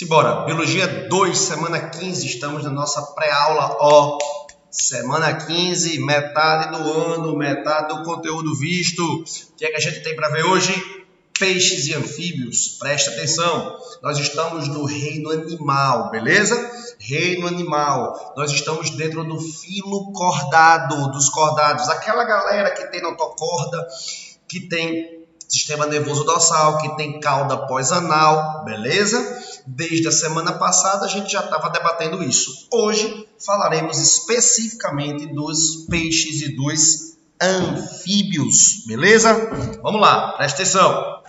Simbora, Biologia 2, semana 15, estamos na nossa pré-aula, ó, semana 15, metade do ano, metade do conteúdo visto. O que é que a gente tem para ver hoje? Peixes e anfíbios, presta atenção, nós estamos no reino animal, beleza? Reino animal, nós estamos dentro do filo cordado, dos cordados, aquela galera que tem notocorda, que tem sistema nervoso dorsal, que tem cauda pós-anal, beleza? Desde a semana passada a gente já estava debatendo isso. Hoje falaremos especificamente dos peixes e dos anfíbios, beleza? Vamos lá, presta atenção.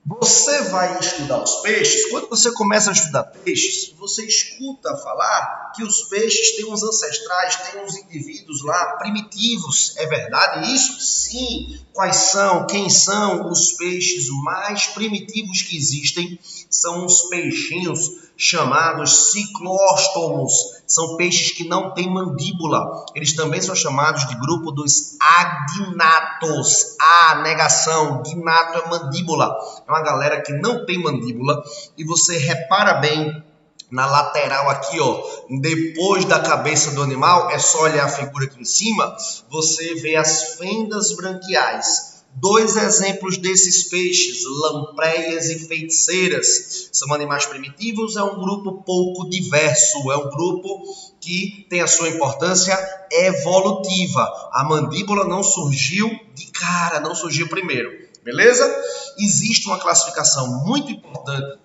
Você vai estudar os peixes, quando você começa a estudar peixes, você escuta falar que os peixes têm uns ancestrais, têm uns indivíduos lá primitivos. É verdade isso? Sim. Quais são? Quem são os peixes mais primitivos que existem? São os peixinhos chamados ciclóstomos. São peixes que não têm mandíbula. Eles também são chamados de grupo dos agnatos. Negação. Gnato é mandíbula. É uma galera que não tem mandíbula. E você repara bem na lateral aqui, ó, depois da cabeça do animal, é só olhar a figura aqui em cima, você vê as fendas branquiais. Dois exemplos desses peixes, lampreias e feiticeiras, são animais primitivos, é um grupo pouco diverso, é um grupo que tem a sua importância evolutiva. A mandíbula não surgiu de cara, não surgiu primeiro, beleza? Existe uma classificação muito importante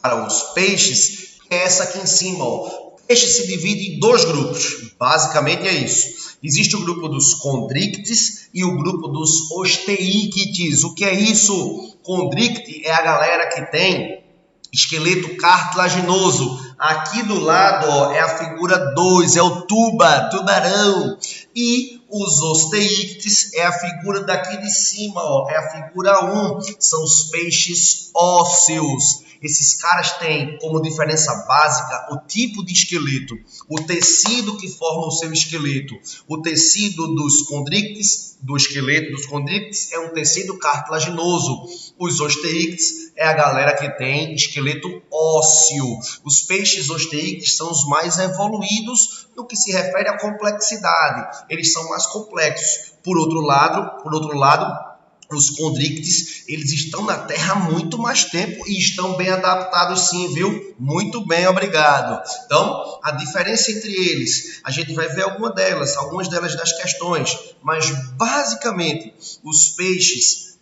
para os peixes, que é essa aqui em cima, ó. O peixe se divide em dois grupos, basicamente é isso. Existe o grupo dos condrictes e o grupo dos osteíctes. O que é isso? Condricte é a galera que tem esqueleto cartilaginoso. Aqui do lado, ó, é a figura 2, é o tubarão. E os osteíctes é a figura daqui de cima, ó, é a figura 1. São os peixes ósseos. Esses caras têm como diferença básica o tipo de esqueleto, o tecido que forma o seu esqueleto. O tecido dos condrictes, do esqueleto dos condrictes, é um tecido cartilaginoso. Os osteíctes é a galera que tem esqueleto ósseo. Os peixes osteíctes são os mais evoluídos no que se refere à complexidade. Eles são mais complexos. Por outro lado, os condrictes, eles estão na Terra há muito mais tempo e estão bem adaptados sim, viu? Muito bem, obrigado. Então, a diferença entre eles, a gente vai ver algumas delas das questões, mas basicamente os peixes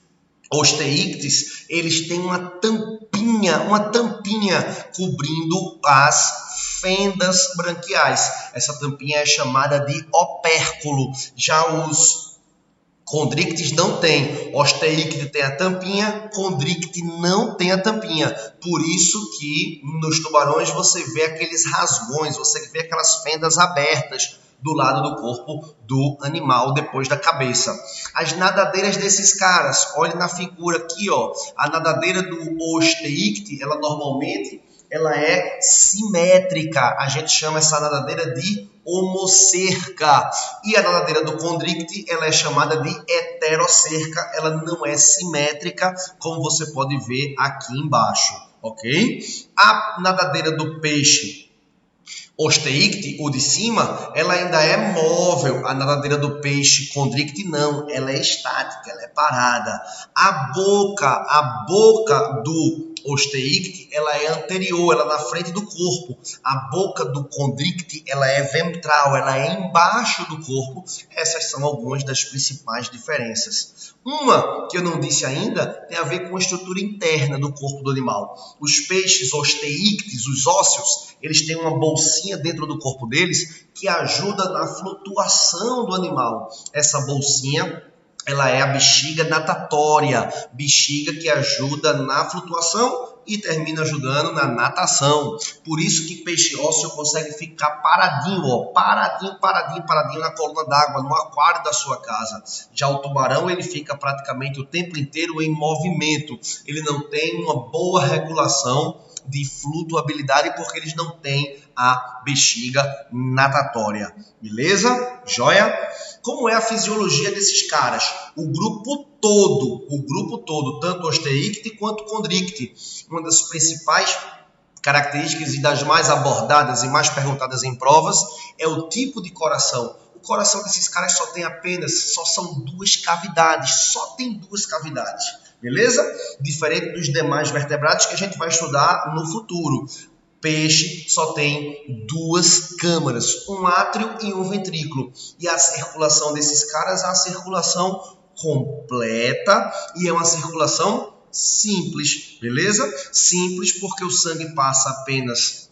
osteíctes, eles têm uma tampinha cobrindo as fendas branquiais. Essa tampinha é chamada de opérculo. Já os condrictes não tem, osteícte tem a tampinha, condricte não tem a tampinha. Por isso que nos tubarões você vê aqueles rasgões, você vê aquelas fendas abertas do lado do corpo do animal depois da cabeça. As nadadeiras desses caras, olhe na figura aqui, ó, a nadadeira do osteícte, ela normalmente é simétrica. A gente chama essa nadadeira de homocerca. E a nadadeira do condricte, ela é chamada de heterocerca. Ela não é simétrica, como você pode ver aqui embaixo, ok? A nadadeira do peixe osteícte, o de cima, ela ainda é móvel. A nadadeira do peixe condricte não, ela é estática, ela é parada. A boca do osteícte, ela é anterior, ela é na frente do corpo. A boca do condricte, ela é ventral, ela é embaixo do corpo. Essas são algumas das principais diferenças. Uma que eu não disse ainda tem a ver com a estrutura interna do corpo do animal. Os peixes osteíctes, os ósseos, eles têm uma bolsinha dentro do corpo deles que ajuda na flutuação do animal. Essa bolsinha, ela é a bexiga natatória, bexiga que ajuda na flutuação e termina ajudando na natação. Por isso que peixe ósseo consegue ficar paradinho, ó, paradinho na coluna d'água, no aquário da sua casa. Já o tubarão, ele fica praticamente o tempo inteiro em movimento. Ele não tem uma boa regulação de flutuabilidade porque eles não têm a bexiga natatória. Beleza? Joia? Como é a fisiologia desses caras? O grupo todo, tanto osteícte quanto condricte. Uma das principais características e das mais abordadas e mais perguntadas em provas é o tipo de coração. O coração desses caras só são duas cavidades, só tem duas cavidades, beleza? Diferente dos demais vertebrados que a gente vai estudar no futuro. Peixe só tem duas câmaras, um átrio e um ventrículo. E a circulação desses caras é a circulação completa e é uma circulação simples, beleza? Simples porque o sangue passa apenas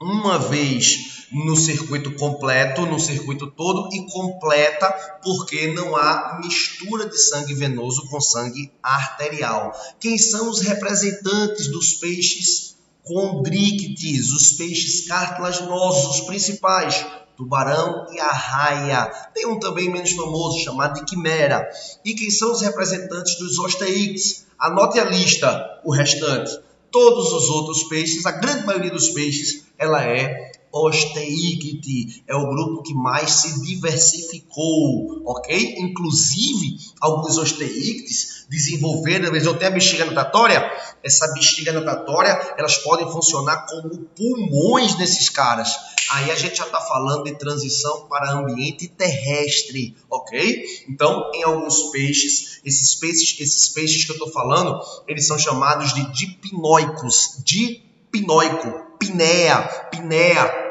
uma vez no circuito completo, no circuito todo, e completa porque não há mistura de sangue venoso com sangue arterial. Quem são os representantes dos peixes condrícteis, os peixes cartilaginosos, os principais? Tubarão e arraia. Tem um também menos famoso, chamado de quimera. E quem são os representantes dos osteíctes? Anote a lista, o restante. Todos os outros peixes, a grande maioria dos peixes, ela é osteíctide, é o grupo que mais se diversificou, ok? Inclusive, alguns osteíctides desenvolveram, eles não têm a bexiga natatória, essa bexiga natatória, elas podem funcionar como pulmões desses caras. Aí a gente já está falando de transição para ambiente terrestre, ok? Então, em alguns peixes, esses peixes que eu estou falando, eles são chamados de dipnoicos, dipnoico, pinéia,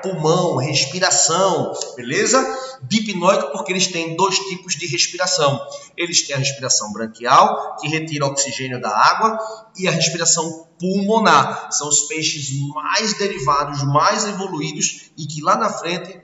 pulmão, respiração, beleza? Dipnoico porque eles têm dois tipos de respiração. Eles têm a respiração branquial, que retira oxigênio da água, e a respiração pulmonar. São os peixes mais derivados, mais evoluídos, e que lá na frente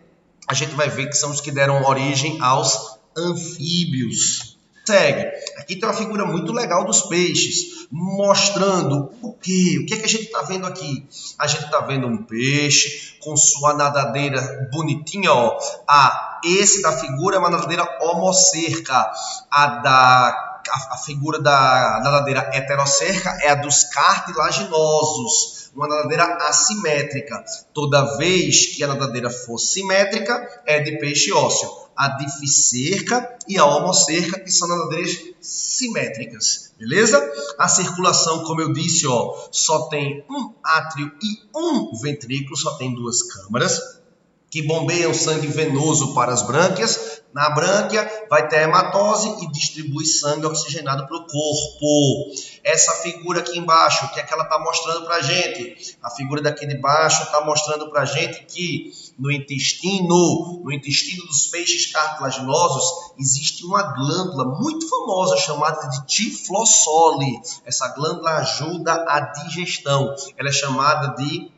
a gente vai ver que são os que deram origem aos anfíbios. Segue. Aqui tem uma figura muito legal dos peixes, mostrando o quê? O que é que a gente está vendo aqui? A gente está vendo um peixe com sua nadadeira bonitinha, ó. Esse da figura é uma nadadeira homocerca. A figura da nadadeira heterocerca é a dos cartilaginosos. Uma nadadeira assimétrica. Toda vez que a nadadeira for simétrica, é de peixe ósseo. A dificerca e a homocerca, que são nadadeiras simétricas, beleza? A circulação, como eu disse, ó, só tem um átrio e um ventrículo, só tem duas câmaras, que bombeiam sangue venoso para as brânquias. Na brânquia vai ter hematose e distribui sangue oxigenado para o corpo. Essa figura aqui embaixo, o que é que ela está mostrando para a gente? A figura daqui de baixo está mostrando para a gente que no intestino dos peixes cartilaginosos, existe uma glândula muito famosa chamada de tiflossole. Essa glândula ajuda a digestão. Ela é chamada de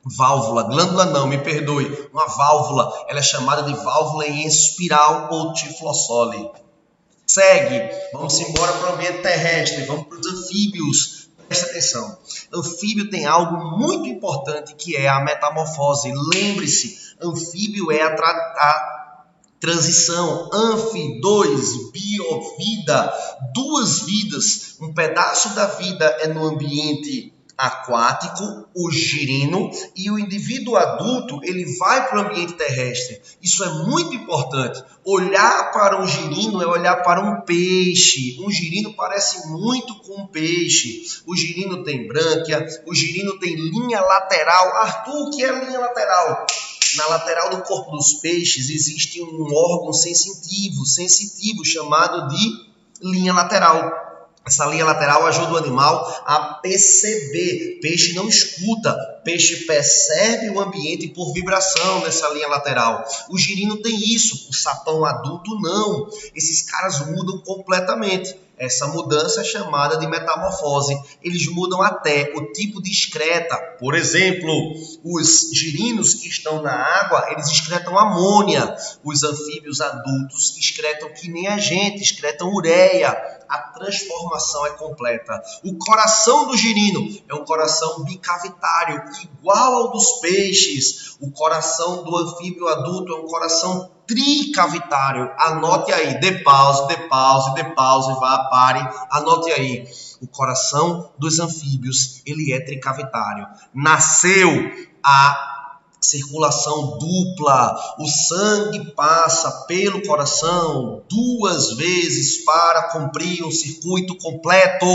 válvula, glândula não, me perdoe, uma válvula, ela é chamada de válvula em espiral ou tiflossole. Segue, vamos embora para o ambiente terrestre, vamos para os anfíbios. Presta atenção, anfíbio tem algo muito importante que é a metamorfose. Lembre-se, anfíbio é a transição, anfi, biovida, duas vidas, um pedaço da vida é no ambiente aquático, o girino, e o indivíduo adulto ele vai para o ambiente terrestre. Isso é muito importante. Olhar para um girino é olhar para um peixe. Um girino parece muito com um peixe. O girino tem brânquia, o girino tem linha lateral. Arthur, o que é linha lateral? Na lateral do corpo dos peixes existe um órgão sensitivo chamado de linha lateral. Essa linha lateral ajuda o animal a perceber. Peixe não escuta, peixe percebe o ambiente por vibração nessa linha lateral. O girino tem isso, o sapão adulto não. Esses caras mudam completamente. Essa mudança é chamada de metamorfose. Eles mudam até o tipo de excreta. Por exemplo, os girinos que estão na água, eles excretam amônia. Os anfíbios adultos excretam que nem a gente, excretam ureia. A transformação é completa. O coração do girino é um coração bicavitário, igual ao dos peixes. O coração do anfíbio adulto é um coração tricavitário. Anote aí, dê pause, vá, pare, anote aí. O coração dos anfíbios, ele é tricavitário. Nasceu a circulação dupla, o sangue passa pelo coração 2 vezes para cumprir um circuito completo.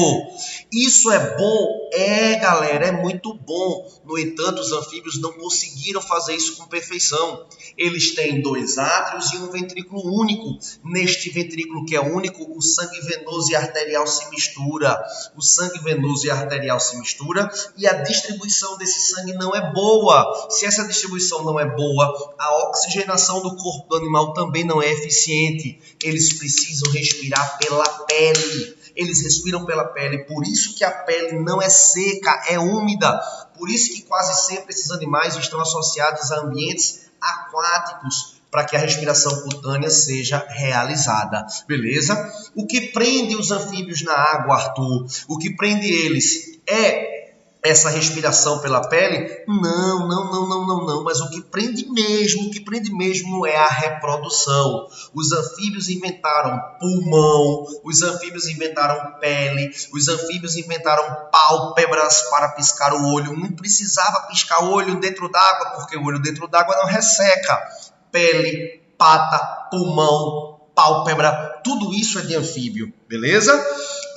Isso é bom É, galera, é muito bom. No entanto, os anfíbios não conseguiram fazer isso com perfeição. Eles têm 2 átrios e um ventrículo único. Neste ventrículo que é único, o sangue venoso e arterial se mistura. O sangue venoso e arterial se mistura e a distribuição desse sangue não é boa. Se essa distribuição não é boa, a oxigenação do corpo do animal também não é eficiente. Eles precisam respirar pela pele. Eles respiram pela pele, por isso que a pele não é seca, é úmida. Por isso que quase sempre esses animais estão associados a ambientes aquáticos, para que a respiração cutânea seja realizada. Beleza? O que prende os anfíbios na água, Arthur? O que prende eles é essa respiração pela pele? Não. Mas o que prende mesmo é a reprodução. Os anfíbios inventaram pulmão, os anfíbios inventaram pele, os anfíbios inventaram pálpebras para piscar o olho. Não precisava piscar o olho dentro d'água, porque o olho dentro d'água não resseca. Pele, pata, pulmão, pálpebra, tudo isso é de anfíbio, beleza?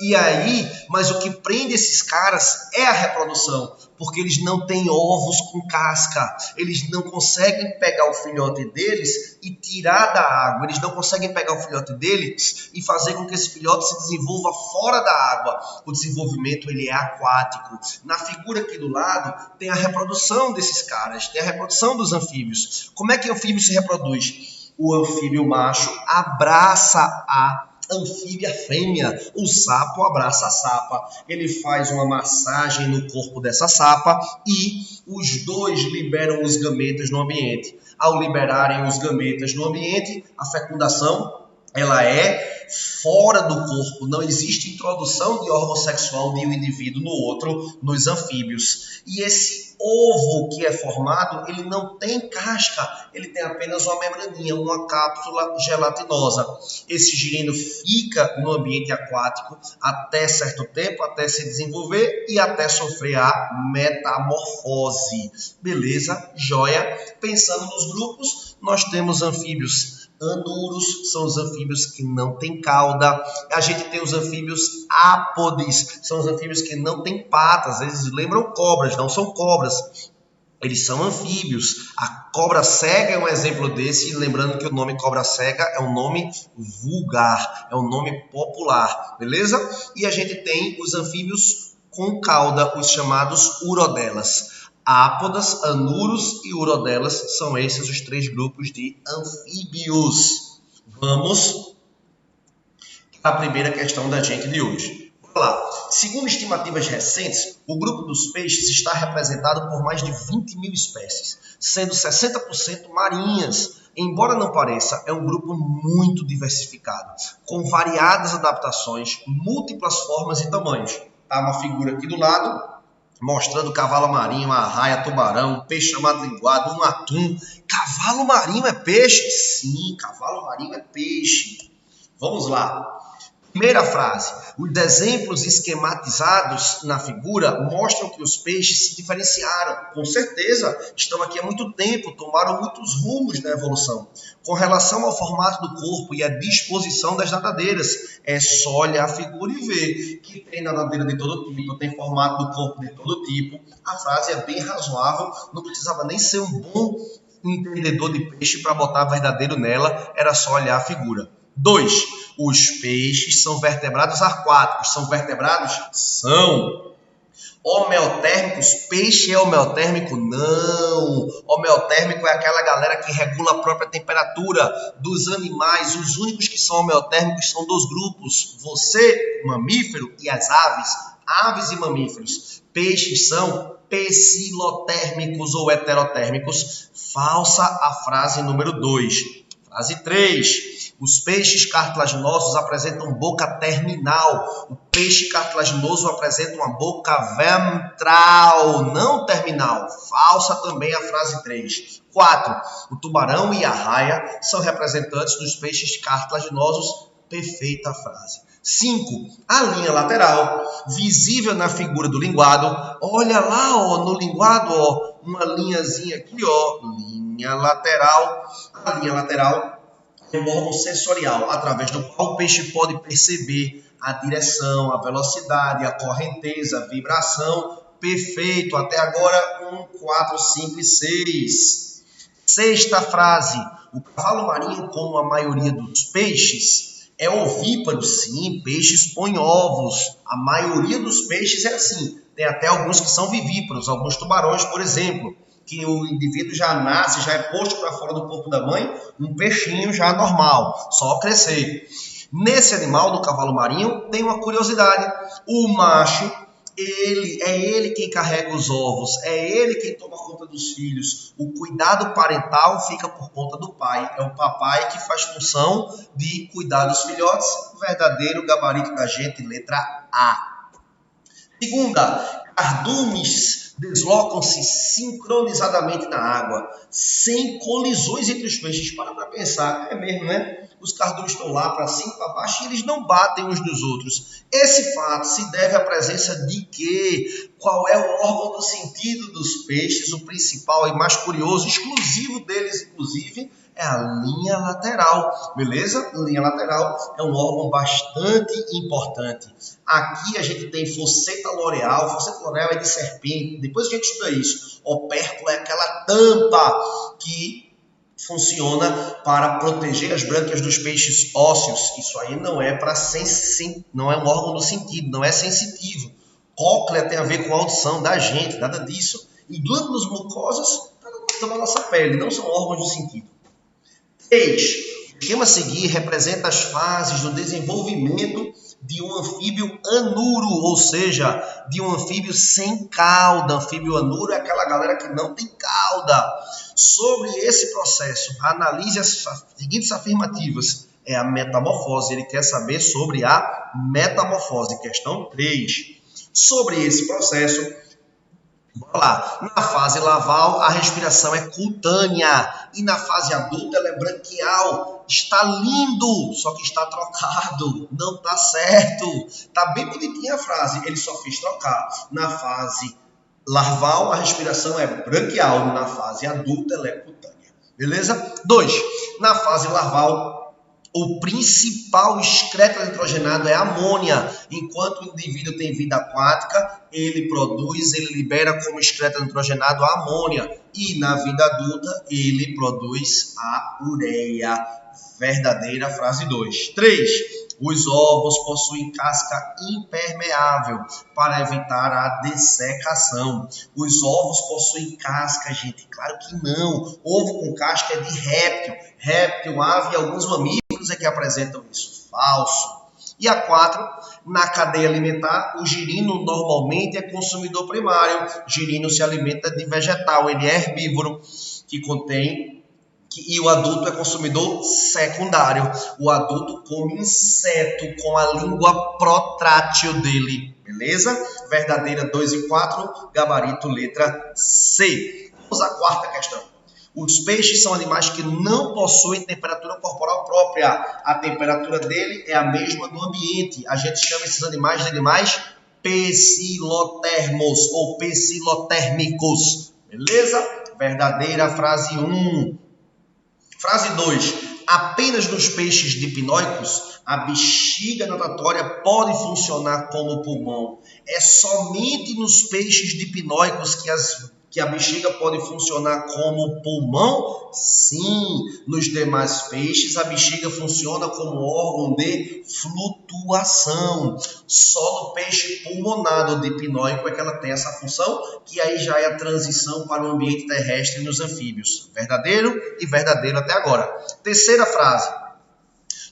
E aí, mas o que prende esses caras é a reprodução, porque eles não têm ovos com casca, eles não conseguem pegar o filhote deles e tirar da água, eles não conseguem pegar o filhote deles e fazer com que esse filhote se desenvolva fora da água. O desenvolvimento ele é aquático. Na figura aqui do lado tem a reprodução desses caras, tem a reprodução dos anfíbios. Como é que o anfíbio se reproduz? O anfíbio macho abraça a anfíbia fêmea, o sapo abraça a sapa, ele faz uma massagem no corpo dessa sapa e os dois liberam os gametas no ambiente. Ao liberarem os gametas no ambiente, a fecundação ela é fora do corpo, não existe introdução de órgão sexual de um indivíduo no outro nos anfíbios. E esse ovo que é formado, ele não tem casca, ele tem apenas uma membraninha, uma cápsula gelatinosa. Esse girino fica no ambiente aquático até certo tempo, até se desenvolver e até sofrer a metamorfose. Beleza? Joia? Pensando nos grupos, nós temos anfíbios anuros, são os anfíbios que não têm cauda. A gente tem os anfíbios ápodes, são os anfíbios que não têm patas. Eles lembram cobras, não são cobras. Eles são anfíbios. A cobra cega é um exemplo desse, lembrando que o nome cobra cega é um nome vulgar, é um nome popular, beleza? E a gente tem os anfíbios com cauda, os chamados urodelas. Ápodas, anuros e urodelas são esses os 3 grupos de anfíbios. Vamos à primeira questão da gente de hoje. Vamos lá. Segundo estimativas recentes, o grupo dos peixes está representado por mais de 20 mil espécies, sendo 60% marinhas. Embora não pareça, é um grupo muito diversificado, com variadas adaptações, múltiplas formas e tamanhos. Tá uma figura aqui do lado, mostrando cavalo marinho, arraia, tubarão, peixe chamado linguado, um atum. Cavalo marinho é peixe? Sim, cavalo marinho é peixe. Vamos lá. Primeira frase. Os exemplos esquematizados na figura mostram que os peixes se diferenciaram. Com certeza, estão aqui há muito tempo, tomaram muitos rumos na evolução. Com relação ao formato do corpo e à disposição das nadadeiras, é só olhar a figura e ver que tem nadadeira de todo tipo, tem formato do corpo de todo tipo. A frase é bem razoável, não precisava nem ser um bom entendedor de peixe para botar verdadeiro nela, era só olhar a figura. 2. Os peixes são vertebrados aquáticos. São vertebrados? São. Homeotérmicos? Peixe é homeotérmico? Não. Homeotérmico é aquela galera que regula a própria temperatura dos animais. Os únicos que são homeotérmicos são 2 grupos. Você, mamífero, e as aves. Aves e mamíferos. Peixes são pecilotérmicos ou heterotérmicos. Falsa a frase número 2. Frase 3. Os peixes cartilaginosos apresentam boca terminal. O peixe cartilaginoso apresenta uma boca ventral, não terminal. Falsa também a frase 3. 4. O tubarão e a arraia são representantes dos peixes cartilaginosos. Perfeita a frase. 5. A linha lateral, visível na figura do linguado. Olha lá, ó, no linguado, ó, uma linhazinha aqui, ó, linha lateral. A linha lateral é um órgão sensorial, através do qual o peixe pode perceber a direção, a velocidade, a correnteza, a vibração. Perfeito, até agora 1, 4, 5 e 6. Sexta frase, o cavalo marinho, como a maioria dos peixes, é ovíparo, sim, peixes põem ovos. A maioria dos peixes é assim, tem até alguns que são vivíparos, alguns tubarões, por exemplo, que o indivíduo já nasce, já é posto para fora do corpo da mãe, um peixinho já normal, só crescer. Nesse animal, do cavalo marinho, tem uma curiosidade, o macho, é ele quem carrega os ovos, é ele quem toma conta dos filhos. O cuidado parental fica por conta do pai. É o papai que faz função de cuidar dos filhotes. Verdadeiro gabarito da gente, letra A. Segunda, cardumes deslocam-se sincronizadamente na água, sem colisões entre os peixes. Para pensar, é mesmo, né? Os cardumes estão lá para cima e para baixo e eles não batem uns nos outros. Esse fato se deve à presença de quê? Qual é o órgão do sentido dos peixes? O principal e mais curioso, exclusivo deles, inclusive, é a linha lateral, beleza? Linha lateral é um órgão bastante importante. Aqui a gente tem fosseta loreal. Fosseta loreal é de serpente. Depois a gente estuda isso. Opérculo é aquela tampa que funciona para proteger as brânquias dos peixes ósseos. Isso aí não é não é um órgão do sentido, não é sensitivo. Cóclea tem a ver com a audição da gente, nada disso. E glândulas mucosas estão na nossa pele, não são órgãos do sentido. 3. O esquema a seguir representa as fases do desenvolvimento de um anfíbio anuro, ou seja, de um anfíbio sem cauda. Anfíbio anuro é aquela galera que não tem cauda. Sobre esse processo, analise as seguintes afirmativas. É a metamorfose. Ele quer saber sobre a metamorfose. Questão 3. Sobre esse processo, bora lá. Na fase larval, a respiração é cutânea. E na fase adulta, ela é branquial. Está lindo, só que está trocado. Não está certo. Está bem bonitinha a frase. Ele só fez trocar. Na fase larval, a respiração é branquial. Na fase adulta, ela é cutânea. Beleza? 2. Na fase larval, o principal excreto nitrogenado é a amônia. Enquanto o indivíduo tem vida aquática, ele libera como excreto nitrogenado a amônia. E na vida adulta, ele produz a ureia. Verdadeira, frase 2. 3. Os ovos possuem casca impermeável para evitar a dessecação. Os ovos possuem casca, gente? Claro que não. Ovo com casca é de réptil. Réptil, ave e alguns mamíferos é que apresentam isso. Falso. E a 4, na cadeia alimentar, o girino normalmente é consumidor primário. Girino se alimenta de vegetal, ele é herbívoro, e o adulto é consumidor secundário. O adulto come inseto com a língua protrátil dele. Beleza? Verdadeira 2 e 4, gabarito letra C. Vamos à quarta questão. Os peixes são animais que não possuem temperatura corporal própria. A temperatura dele é a mesma do ambiente. A gente chama esses animais de animais pecilotermos ou pecilotérmicos. Beleza? Verdadeira, frase 1. Frase 2. Apenas nos peixes dipnóicos, a bexiga natatória pode funcionar como pulmão. É somente nos peixes dipnóicos que a bexiga pode funcionar como pulmão? Sim. Nos demais peixes, a bexiga funciona como órgão de flutuação. Só no peixe pulmonado dipnóico é que ela tem essa função, que aí já é a transição para o ambiente terrestre nos anfíbios. Verdadeiro e verdadeiro até agora. Terceira frase.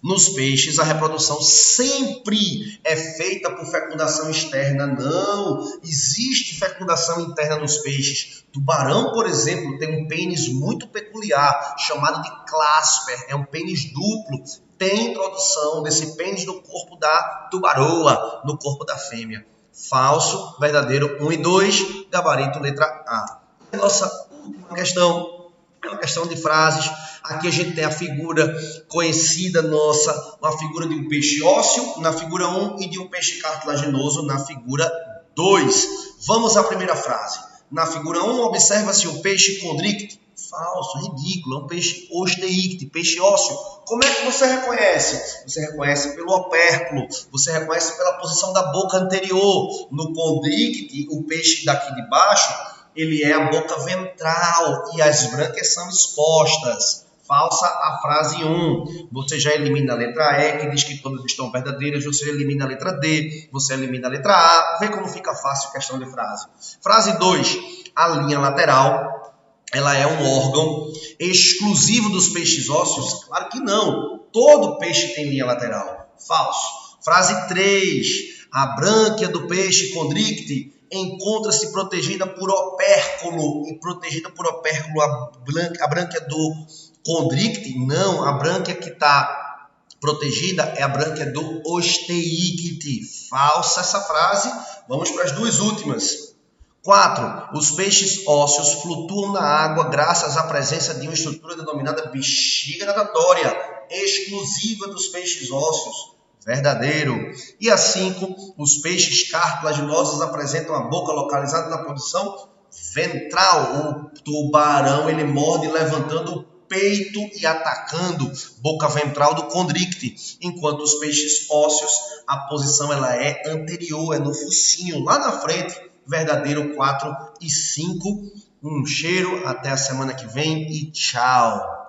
Nos peixes, a reprodução sempre é feita por fecundação externa. Não, existe fecundação interna nos peixes. Tubarão, por exemplo, tem um pênis muito peculiar, chamado de clasper. É um pênis duplo. Tem introdução desse pênis no corpo da tubaroa, no corpo da fêmea. Falso, verdadeiro, 1 e 2, gabarito, letra A. Nossa última questão. É uma questão de frases. Aqui a gente tem a figura conhecida nossa, uma figura de um peixe ósseo na figura 1 e de um peixe cartilaginoso na figura 2. Vamos à primeira frase. Na figura 1, observa-se o peixe condricte. Falso, ridículo, é um peixe osteíctide, peixe ósseo. Como é que você reconhece? Você reconhece pelo opérculo, você reconhece pela posição da boca anterior. No condríctide, o peixe daqui de baixo, ele é a boca ventral e as brânquias são expostas. Falsa a frase 1. Você já elimina a letra E, que diz que todas estão verdadeiras. Você elimina a letra D, você elimina a letra A. Vê como fica fácil a questão de frase. Frase 2. A linha lateral, ela é um órgão exclusivo dos peixes ósseos? Claro que não. Todo peixe tem linha lateral. Falso. Frase 3. A brânquia do peixe condríctide encontra-se protegida por opérculo. E protegida por opérculo a brânquia do condríctide? Não, a brânquia que está protegida é a brânquia do osteíctide. Falsa essa frase. Vamos para as duas últimas. 4. Os peixes ósseos flutuam na água graças à presença de uma estrutura denominada bexiga natatória, exclusiva dos peixes ósseos. Verdadeiro. E a 5. Os peixes cartilaginosos apresentam a boca localizada na posição ventral. O tubarão ele morde levantando o peito e atacando boca ventral do condríctide, enquanto os peixes ósseos a posição ela é anterior, é no focinho, lá na frente. Verdadeiro. 4 e 5. Um cheiro, até a semana que vem e tchau!